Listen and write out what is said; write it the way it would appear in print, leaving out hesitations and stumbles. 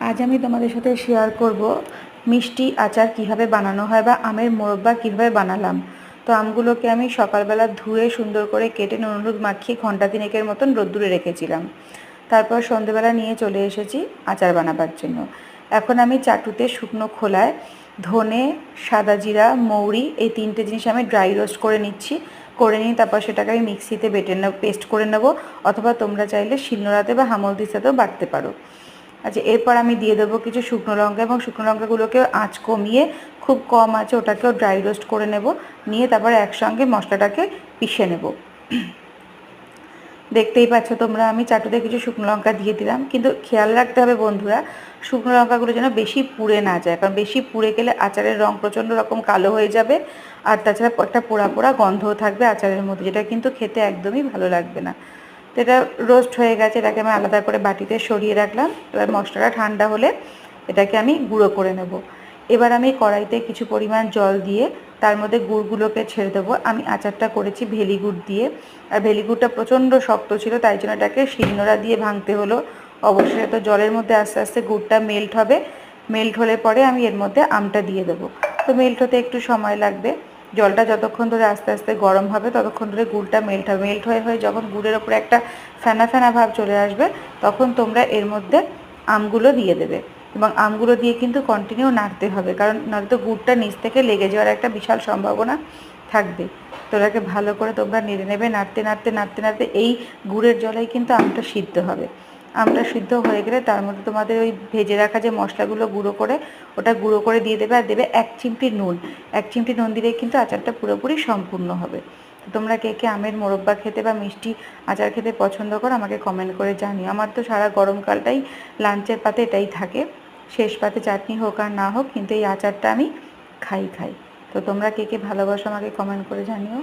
আজ আমি তোমাদের সাথে শেয়ার করব মিষ্টি আচার কিভাবে বানানো হয় বা আমের মোরব্বা কিভাবে বানালাম। তো আমগুলোকে আমি সকালবেলা ধুয়ে সুন্দর করে কেটে নুন হলুদ মাখিয়ে ঘন্টা তিনেকের মতন রোদ্দুরে রেখেছিলাম। তারপর সন্ধেবেলা নিয়ে চলে এসেছি আচার বানাবার জন্য। এখন আমি চাটুতে শুকনো খোলায় ধনে, সাদা জিরা, মৌরি এই তিনটে জিনিস আমি ড্রাই রোস্ট করে নিচ্ছি। করে নিয়ে তারপর সেটাকে আমি মিক্সিতে বেটে পেস্ট করে নেব, অথবা তোমরা চাইলে শিলনোড়াতে বা হামালদিস্তাতেও বাটতে পারো। আচ্ছা, এরপর আমি দিয়ে দেবো কিছু শুকনো লঙ্কা, এবং শুকনো লঙ্কাগুলোকেও আঁচ কমিয়ে খুব কম আঁচে ওটাকেও ড্রাই রোস্ট করে নেব। নিয়ে তারপর একসঙ্গে মশলাটাকে পিষে নেব। দেখতেই পাচ্ছ তোমরা, আমি চাটুতে কিছু শুকনো লঙ্কা দিয়ে দিলাম, কিন্তু খেয়াল রাখতে হবে বন্ধুরা, শুকনো লঙ্কাগুলো যেন বেশি পুড়ে না যায়, কারণ বেশি পুড়ে গেলে আচারের রং প্রচণ্ড রকম কালো হয়ে যাবে। আর তাছাড়া একটা পোড়া পোড়া গন্ধও থাকবে আচারের মধ্যে, যেটা কিন্তু খেতে একদমই ভালো লাগবে না। তো এটা রোস্ট হয়ে গেছে, এটাকে আমি আলাদা করে বাটিতে সরিয়ে রাখলাম। এবার মশলাটা ঠান্ডা হলে এটাকে আমি গুঁড়ো করে নেব। এবার আমি কড়াইতে কিছু পরিমাণ জল দিয়ে তার মধ্যে গুড়গুলোকে ছেড়ে দেবো। আমি আচারটা করেছি ভেলি গুড় দিয়ে, আর ভেলি গুড়টা প্রচণ্ড শক্ত ছিল, তাই জন্য এটাকে শিলনোড়া দিয়ে ভাঙতে হলো। অবশ্যই তো জলের মধ্যে আস্তে আস্তে গুড়টা মেল্ট হবে। মেল্ট হলে পরে আমি এর মধ্যে আমটা দিয়ে দেবো। তো মেল্ট হতে একটু সময় লাগবে। জলটা যতক্ষণ ধরে আস্তে আস্তে গরম হবে ততক্ষণ ধরে গুড়টা মেল্ট হবে। মেল্ট হয়ে হয়ে যখন গুড়ের ওপরে একটা ফেনা ফেনা ভাব চলে আসবে, তখন তোমরা এর মধ্যে আমগুলো দিয়ে দেবে, এবং আমগুলো দিয়ে কিন্তু কন্টিনিউ নাড়তে হবে, কারণ নয়তো গুড়টা নিচ থেকে লেগে যাওয়ার একটা বিশাল সম্ভাবনা থাকবে। তো ওটাকে ভালো করে তোমরা নেড়ে নেবে, নাড়তে নাড়তে নাড়তে নাড়তে এই গুড়ের জলেই কিন্তু আমটা সিদ্ধ হবে। আমটা সিদ্ধ হয়ে গেলে তার মধ্যে তোমাদের ওই ভেজে রাখা যে মশলাগুলো গুঁড়ো করে, ওটা গুঁড়ো করে দিয়ে দেবে, আর দেবে 1 চিমটি নুন। 1 চিমটি নুন দিলেই কিন্তু আচারটা পুরোপুরি সম্পূর্ণ হবে। তোমরা কে কে আমের মোরব্বা খেতে বা মিষ্টি আচার খেতে পছন্দ করো আমাকে কমেন্ট করে জানিও। আমার তো সারা গরমকালটাই লাঞ্চের পাতে এটাই থাকে, শেষ পাতে চাটনি হোক আর না হোক, কিন্তু এই আচারটা আমি খাই। তো তোমরা কে কে ভালোবাসো আমাকে কমেন্ট করে জানিও।